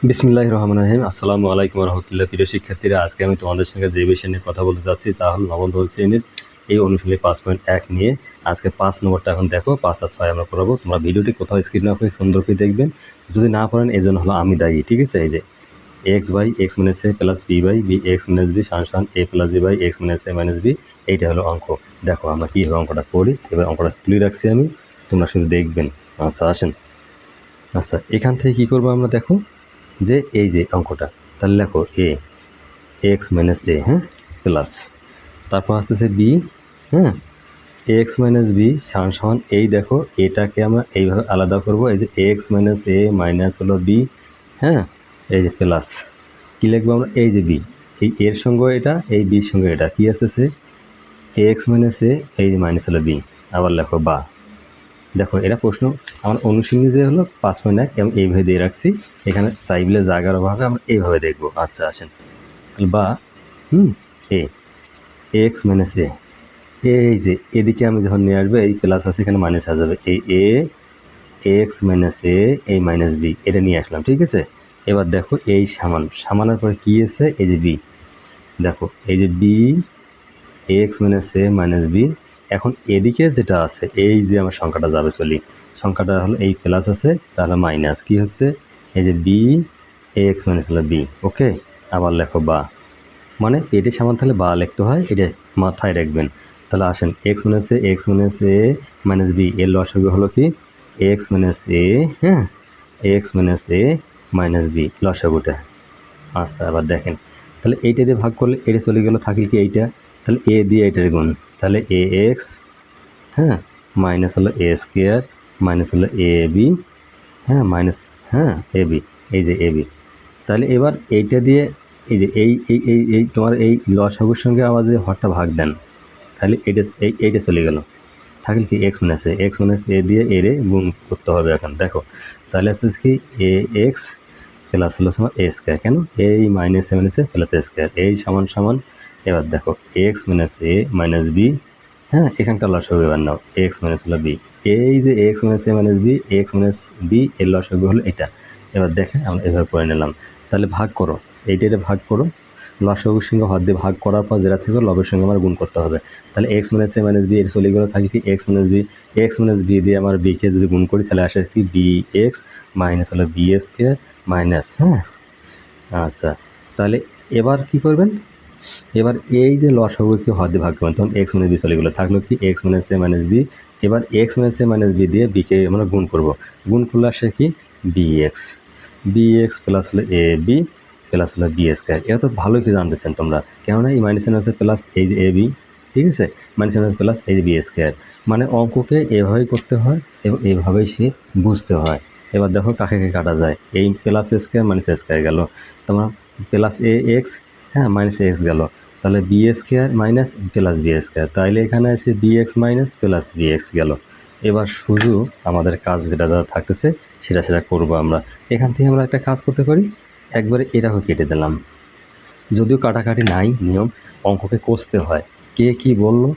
বিসমিল্লাহির রহমানির রহিম। আসসালামু আলাইকুম ওয়া রাহমাতুল্লাহ। প্রিয় শিক্ষার্থীরা, আজকে আমি তোমাদের সঙ্গে যে বিষয় নিয়ে কথা বলতে যাচ্ছি তা হলো নবম শ্রেণীর এই অনুশীলনী 5.1 নিয়ে। আজকে 5 নম্বরটা এখন দেখো, 5 আর 6 আমরা পড়াবো। তোমরা ভিডিওটি কোথাও স্ক্রিন না করে সুন্দর করে দেখবেন। যদি না পড়েন এই জন্য হলো আমি দায়ী, ঠিক আছে? এই যে X by X minus A plus B by B x minus B সমান A plus B by X minus A minus B, এইটা হলো অঙ্ক। দেখো আমরা কীভাবে অঙ্কটা করি। এবার অঙ্কটা তুলে রাখছি আমি, তোমরা শুধু দেখবেন। আচ্ছা আসেন। আচ্ছা এখান থেকে কী করবো আমরা, দেখো যে এই যে অঙ্কটা, তাহলে লেখো এ এক্স মাইনাস এ, হ্যাঁ, প্লাস তারপর আসতেছে বি, হ্যাঁ, এক্স মাইনাস বি সমান এই, দেখো এটাকে আমরা এইভাবে আলাদা করব, এই যে এক্স মাইনাস এ মাইনাস হলো বি, হ্যাঁ, এই যে প্লাস কী লিখবো আমরা, এই যে বি, এই এর সঙ্গে এটা, এই বির সঙ্গে এটা কী আসতেছে এক্স মাইনাস এ, এই যে মাইনাস হলো বি, আবার লেখো বা। দেখো এটা প্রশ্ন আমার অনুশীলনী যে হলো 5.1 এবং এইভাবে দিয়ে রাখছি এখানে, তাই বলে জায়গার অভাবে আমরা এইভাবে দেখবো। আচ্ছা আসেন, বা এ এক্স মাইনাস এ, এই যে এদিকে আমি যখন নিয়ে আসবো এই প্লাস আছে এখানে মাইনাস হয়ে যাবে, এই এ এক্স মাইনাস এ এই মাইনাস বি, এটা নিয়ে আসলাম, ঠিক আছে? এবার দেখো এই সমানের পরে কী এসে, এই যে বি, দেখো এই যে B x minus A minus B. এখন এদিকে যেটা আছে এই যে আমার সংখ্যাটা যাবে, চলি সংখ্যাটা হলো এই প্লাস আছে, তাহলে মাইনাস কি হচ্ছে, এই যে বি এক্স মাইনাস হলো বি, ওকে। আবার লেখো বা, মানে এটি সমান তাহলে বা লিখতে হয়, এটা মাথায় রাখবেন। তাহলে আসেন x minus A minus B এর লসাগু হলো কি এক্স মাইনাস এ, হ্যাঁ, x minus A minus B লসাগুটা। আচ্ছা আবার দেখেন, তাহলে এইটা দিয়ে ভাগ করলে এটা চলে গেল, থাকলে কি এইটা, তাহলে এ দিয়ে এটার গুণ, তাহলে এ এক্স, হ্যাঁ, মাইনাস হলো এ স্কোয়ার মাইনাস হলো এ বি, হ্যাঁ, মাইনাস, হ্যাঁ, এ বি, এই যে এ বি। তাহলে এবার এইটা দিয়ে এই যে এই এই এই এই তোমার এই লসাগুর সঙ্গে আবার যদি হরটা ভাগ দেন, তাহলে এইটা চলে গেল, থাকলে কি এক্স মাইনাস এ দিয়ে এর গুণ করতে হবে এখন। দেখো তাহলে আস্তে আস্তে কি এ এক্স প্লাস হলো সমান এ স্কোয়ার, কেন এই মাইনাসে প্লাস এ স্কোয়ার, এই সমান সমান। এবার দেখো X minus A minus B, হ্যাঁ, এখানটা লসাগু এবার নাও এক্স মাইনাস হলো বি, এই যে X minus A minus B, x minus B এর লসাগু হলো এটা। এবার দেখেন আমরা এভাবে করে নিলাম, তাহলে ভাগ করো, এইটাতে ভাগ করো, লসাগুর সঙ্গে হর দিয়ে ভাগ করার পর যেটা থেকে লবের সঙ্গে আমার গুণ করতে হবে। তাহলে x minus A minus B এর চলে গেলো, থাকে কি এক্স মাইনাস বি দিয়ে আমার বিকে যদি গুণ করি তাহলে আসে কি বি এক্স মাইনাস হলো বি স্কোয়ার মাইনাস, হ্যাঁ। আচ্ছা তাহলে এবার কি করবেন, এবার এই যে লসাগুকে হর দিয়ে ভাগ করবেন, তখন এক্স মাইনাস বি চলে গেলো, থাকলো কি x minus A minus B. এবার x minus A minus B দিয়ে বিকে আমরা গুণ করব, গুণ করলে আসে কি বি এক্স প্লাস হলো এ বি প্লাস হলো বি স্কোয়ার। এটা তো ভালোই কি জানতেছেন তোমরা, কেননা এই মাইনাস মাইনাসে প্লাস এই যে এ বি, ঠিক আছে, মাইনাস মাইনাস প্লাস এই যে বি স্কোয়ার, মানে অঙ্ককে এভাবেই করতে হয় এবং এইভাবেই সে বুঝতে হয়। এবার দেখো কাকে কাটা যায়, এই প্লাস স্কোয়ার মাইনাস স্কোয়ার গেল, তোমার প্লাস এ এক্স, হ্যাঁ, মাইনাস এক্স গেল, তাহলে b square minus plus b square, তাইলে এখানে আছে b x minus plus b x গেল। এবার শুধু আমাদের কাজ যেটা থাকতেছে সেটা করবো আমরা। এখান থেকে আমরা একটা কাজ করতে পারি, একবারে এটাকে কেটে দিলাম, যদিও কাটাকাটি নাই নিয়ম, অঙ্ককে কষতে হয়। কে কি বললো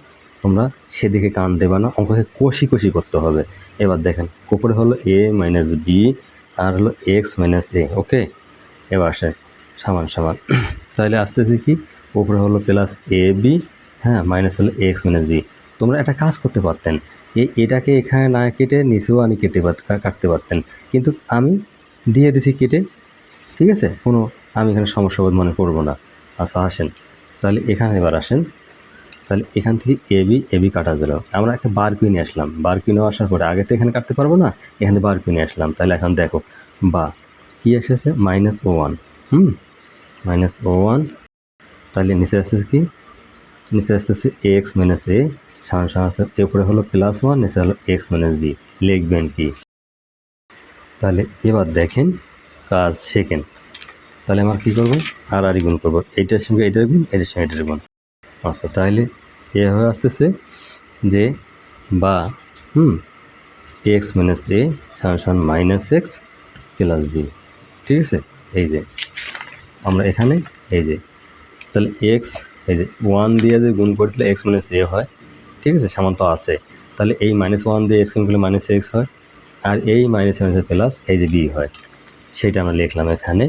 তোমরা সেদিকে কান দেবা না, অঙ্ককে কষি করতে হবে। এবার দেখেন উপরে হলো এ মাইনাস বি আর হলো এক্স মাইনাস এ, ওকে। এবার আসে সমান সমান, তাহলে আসতেছে কি উপরে হলো প্লাস এ বি, হ্যাঁ, মাইনাস হলো এক্স মাইনাস বি। তোমরা একটা কাজ করতে পারতেন, এটাকে এখানে না কেটে নিচেও আমি কাটতে পারতেন, কিন্তু আমি দিয়ে দিছি কেটে, ঠিক আছে, আমি এখানে সমস্যা বোধ মনে করবো না। আচ্ছা আসেন, তাহলে এখানে এবার আসেন, তাহলে এখান থেকে এ বি কাটা গেল, আমরা একটা বার কিনে আসলাম, বার কিনে আসার পরে আগে তো এখানে কাটতে পারবো না, এখানে বার কিনে আসলাম, তাহলে এখন দেখো বা কি এসেছে মাইনাস ও ওয়ান, মাইনাস ও ওয়ান, তাহলে নিচে আসতেছে কি, নিচে আসতেছে এক্স মাইনাস এ সমান এরপরে হলো প্লাস ওয়ান, নিচে হলো এক্স মাইনাস বি, লিখবেন কি। তাহলে এবার দেখেন কাজ সেকেন্ড, তাহলে আমরা কী করবো আর গুণ করবো, এইটার সঙ্গে এইটার গুণ, এটার সঙ্গে এটার গুণ। আচ্ছা তাহলে এভাবে আসতেছে যে বা এক্স মাইনাস এ সমান মাইনাস এক্স প্লাস বি, ঠিক আছে। এই যে আমরা এখানে এই যে তাহলে এক্স, এই যে ওয়ান দিয়ে যে গুণ করলে এক্স মাইনাস এ হয়, ঠিক আছে, সমান তো আছে, তাহলে এই মাইনাস ওয়ান দিয়ে এক্স গুণ করলে মাইনাস এক্স হয়, আর এই মাইনাস মাইনাস প্লাস এই যে বি হয়, সেটা আমরা লিখলাম এখানে,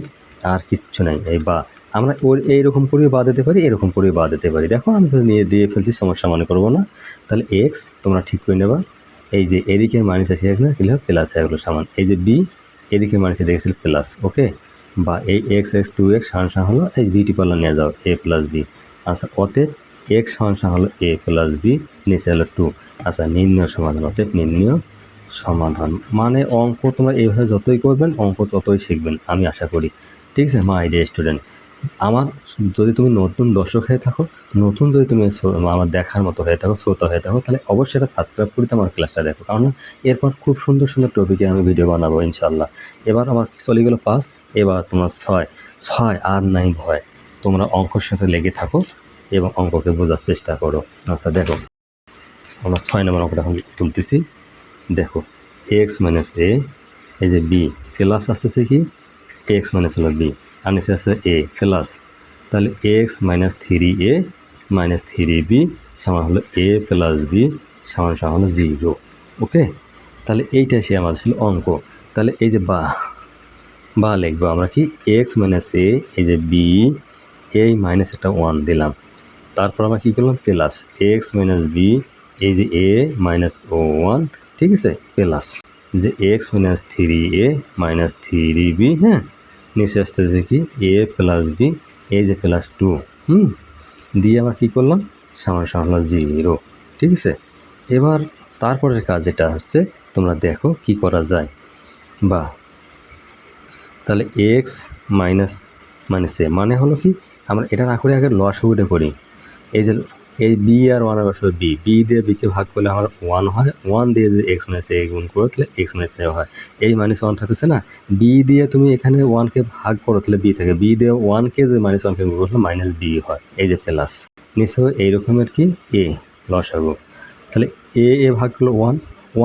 আর কিচ্ছু নাই। এই বা আমরা ওর এইরকম করে বা দিতে পারি, এরকম করে বা দিতে পারি। দেখো আমি তো নিয়ে দিয়ে ফেলছি, সমস্যা মনে করবো না। তাহলে এক্স তোমরা ঠিক করে নেবা, এই যে এদিকে মাইনাস আছে এখানে কি হলো প্লাস এগুলো সমান, এই যে বি এদিকে মাইনাসে দেখেছিল প্লাস, ওকে। বা এই এক্স এক্স 2x সমান হলো এই বিটি পাল্লা নিয়ে যাও এ প্লাস বি। আচ্ছা অতএব এক্স সমান হলো এ প্লাস বি, নিচে হলো 2। আচ্ছা নির্ণয় সমাধান, অতএব নির্ণয় সমাধান। মানে অঙ্ক তোমরা এইভাবে যতই করবেন অঙ্ক ততই শিখবেন আমি আশা করি, ঠিক আছে মাই ডিয়ার স্টুডেন্ট। আমার যদি তুমি নতুন দর্শক হয়ে থাকো, নতুন যদি তুমি আমার দেখার মতো হয়ে থাকো, শ্রোতা হয়ে থাকো, তাহলে অবশ্যই এটা সাবস্ক্রাইব করে আমার ক্লাসটা দেখো, কারণ এরপর খুব সুন্দর সুন্দর টপিকে আমি ভিডিও বানাবো ইনশাল্লাহ। এবার আমার চলে গেলো 5, এবার তোমার 6 আর নাই ভয়। তোমরা অঙ্কর সাথে লেগে থাকো এবং অঙ্ককে বোঝার চেষ্টা করো। আচ্ছা দেখো আমরা 6 নম্বর অঙ্কটা এখন তুলতেছি। দেখো এক্স মাইনাস এ, এই যে বি প্লাস আসতেছে কি এক্স মাইনাস হলো বি, আর নিচে আসছে এ প্লাস, তাহলে x minus 3a minus 3b সমান হলো এ প্লাস বি সমান হলো 0, ওকে। তাহলে এইটা সে আমাদের ছিল অঙ্ক। তাহলে এই যে বা লিখবো আমরা কি এক্স মাইনাস এ, এই যে বি, এই মাইনাস একটা 1 দিলাম, তারপর আমরা কী করলাম প্লাস এক্স মাইনাস বি, এই যে এ মাইনাস 1, ঠিক আছে, প্লাস যে X minus 3a minus 3b, হ্যাঁ, নিচে আসতেছে কি এ প্লাস বি, এই যে প্লাস 2, দিয়ে আমরা কী করলাম সমান হলো 0, ঠিক আছে। এবার তারপরের কাজ যেটা হচ্ছে তোমরা দেখো কি করা যায়। বা তাহলে এক্স মাইনাস এ মানে হলো কি, আমরা এটা না করে আগে লসাগুটা করি। এই যে এই বি আর 1 এর বসে বি দিয়ে বিকে ভাগ করলে আমার 1 হয়, 1 দিয়ে যদি এক্স মাইনাস এ গুণ করো তাহলে এক্স মাইনাস এ হয়। এই মাইনাস 1 থাকতেছে না, বি দিয়ে তুমি এখানে 1কে ভাগ করো তাহলে বি থাকে, বি দিয়ে 1কে যদি মাইনাস 1কে গুণ করলে মাইনাস বি হয়, এই যে প্লাস নিশ্চয় এই রকমের কি এ লসাগু। তাহলে এ ভাগ করলো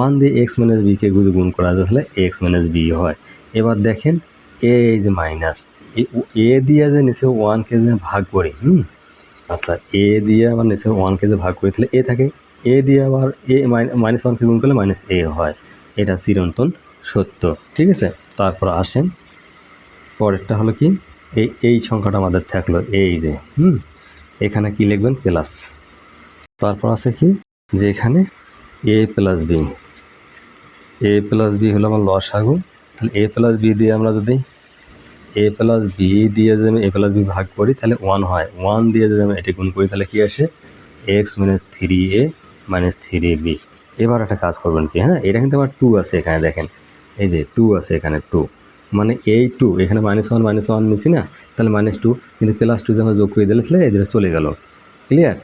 1 দিয়ে এক্স মাইনাস বিকে যদি গুণ করা যায় তাহলে এক্স মাইনাস বি হয়। এবার দেখেন এই যে মাইনাস এ দিয়ে যে নিচে 1কে যে ভাগ করি, আচ্ছা এ দিয়ে আবার নিচে 1কে যে ভাগ করি তাহলে এ থাকে, এ দিয়ে আবার এ মাইনাস 1কে গুণ করলে মাইনাস এ হয়, এটা চিরন্তন সত্য, ঠিক আছে। তারপর আসেন পরেরটা হলো কি এই সংখ্যাটা আমাদের থাকলো এই যে এখানে কি লিখবেন প্লাস, তারপর আছে কি যে এখানে এ প্লাস বি হলো আমার লসাগু। তাহলে এ প্লাস বি দিয়ে আমরা যদি এ প্লাস বি দিয়ে যদি আমি এ প্লাস বি ভাগ করি তাহলে 1 হয়, 1 দিয়ে যদি আমি এটি গুণ করি তাহলে কি আসে x minus 3a minus 3b। এবার একটা কাজ করবেন কি, হ্যাঁ এটা কিন্তু আমার 2 আছে এখানে, দেখেন এই যে 2 আছে এখানে, 2 মানে এই 2 এখানে -1 নিচ্ছি না, তাহলে -2 কিন্তু +2 যে আমরা যোগ করে দিলে তাহলে এদের চলে গেল, ক্লিয়ার।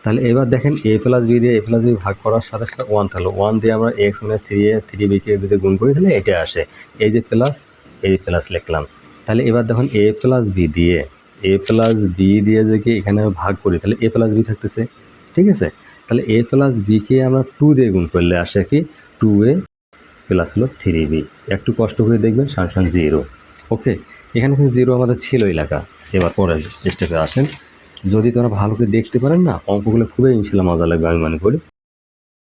তাহলে এবার দেখেন এ প্লাস বি দিয়ে এ প্লাস বি ভাগ করার সাথে সাথে 1 থাকলো, 1 দিয়ে আমরা এক্স মাইনাস 3a 3bকে যদি গুণ করি তাহলে এটা আসে, এই যে প্লাস এই প্লাস লিখলাম। তাহলে এবার দেখুন এ প্লাস বি দিয়ে যদি এখানে ভাগ করি তাহলে এ প্লাস বি থাকতেছে, ঠিক আছে। তাহলে এ প্লাস বিকে আমরা 2 দিয়ে গুণ করলে আসে কি 2a প্লাস হলো 3b, একটু কষ্ট করে দেখবেন সমান 0, ওকে। এখানে কিন্তু 0 আমাদের ছিলই লেখা। এবার পরের স্টেপে আসেন, যদি তোমরা ভালো করে দেখতে পারেন না অঙ্কগুলো খুবই ইনশাল্লাহ মজা লাগবে আমি মনে করি।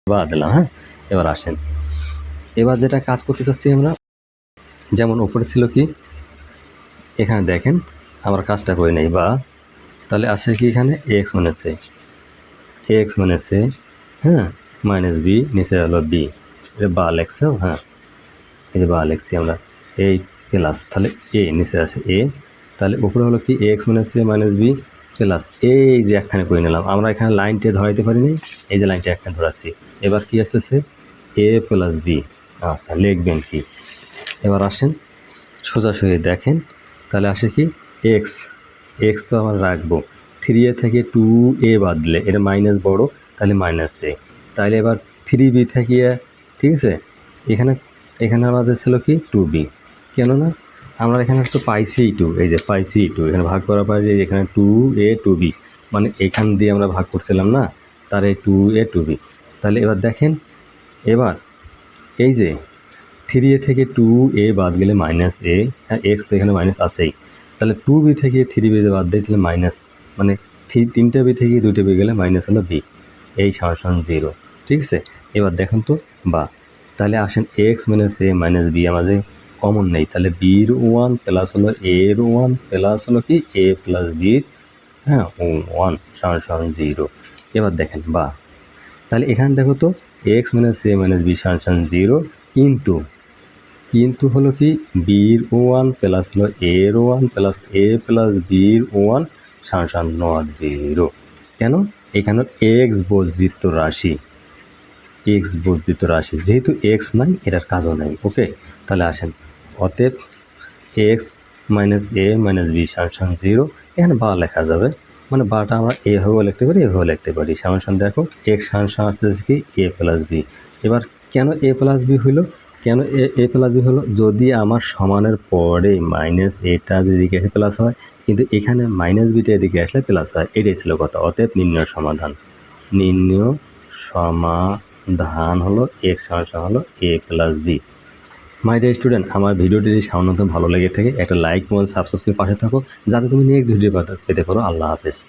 বা দিলাম, হ্যাঁ এবার আসেন, এবার যেটা কাজ করতে চাচ্ছি আমরা, যেমন উপরে ছিল কি এখানে দেখেন আমরা কাজটা করে নেই, বা তাহলে আছে কি এখানে এক্স মাইনাস এ, হ্যাঁ মাইনাস বি, নিচে হলো বি, এটা বা লেখছেও, হ্যাঁ এই যে বা লেখছি আমরা, এই প্লাস তাহলে এ নিচে আছে এ, তাহলে উপরে হলো কি x minus A minus B plus এই যে একখানে করে নিলাম, আমরা এখানে লাইনটা ধরাইতে পারিনি, এই যে লাইনটা একখানে ধরাচ্ছি। এবার কি আসতেছে এ প্লাস বি, আচ্ছা লিখবেন কি, এবার আসেন সোজাসুজি দেখেন, তাহলে আসে কি এক্স তো আমরা রাখবো, 3a থেকে 2a বাদ দিলে এটা মাইনাস বড় তাহলে মাইনাস এ, তাহলে এবার 3b থেকে, ঠিক আছে, এখানে আমাদের ছিল কি 2b, কেননা আমরা এখানে তো পাইছি 2, এই যে পাইছি 2, এখানে ভাগ করার পরে এখানে 2a 2b, মানে এখান দিয়ে আমরা ভাগ করছিলাম না, তার এই 2a 2b। তাহলে এবার দেখেন এবার এই যে 3a থেকে 2a বাদ গেলে মাইনাস এ, হ্যাঁ এক্স তো এখানে মাইনাস আছেই, তাহলে 2b থেকে 3b বাদ দেয় তাহলে মাইনাস, মানে 3টা বি থেকে 2টা বি গেলে মাইনাস হলো বি, এই সমান 0, ঠিক আছে। এবার দেখুন তো বা তাহলে আসেন x minus A minus B আমাদের কমন নেই, তাহলে বির ওয়ান প্লাস হলো এর ওয়ান প্লাস হলো কি এ প্লাস বির হ্যাঁ ওয়ান সমান সমান 0। এবার দেখেন বা তাহলে এখানে দেখো তো x minus A minus B সমান সমান 0, কিন্তু হলো কি বির ওয়ান প্লাস হলো এর ওয়ান প্লাস এ প্লাস বির ওয়ান সমান সমান নট 0। কেন? এখানে এক্স বর্জিত রাশি, যেহেতু এক্স নাই এটার কাজও নাই। ওকে, তাহলে আসেন অতএব x minus A minus B সমান সমান 0, এখানে বা লেখা যাবে, মানে বাটা আমরা এভাবেও লিখতে পারি এভাবেও লিখতে পারি। সমান সমান দেখো এক্স সমান সমান আসতেছে কি এ প্লাস বি। এবার কেন এ প্লাস বি হইলো, কেন এ প্লাস বি হলো, যদি আমার সমানের পরে মাইনাস এটা এদিকে এসে প্লাস হয়, কিন্তু এখানে মাইনাস বিটা এদিকে আসলে প্লাস হয়, এটাই ছিল কথা। অতএব নির্ণয় সমাধান হলো এক্স সমান সমান হলো A plus B. My dear student, আমার ভিডিওটি যদি সামান্য ভালো লেগে থাকে একটা লাইক এবং সাবস্ক্রাইব করে পাশে থাকো, যাতে তুমি নেক্সট ভিডিও পেতে পারো। আল্লাহ হাফেজ।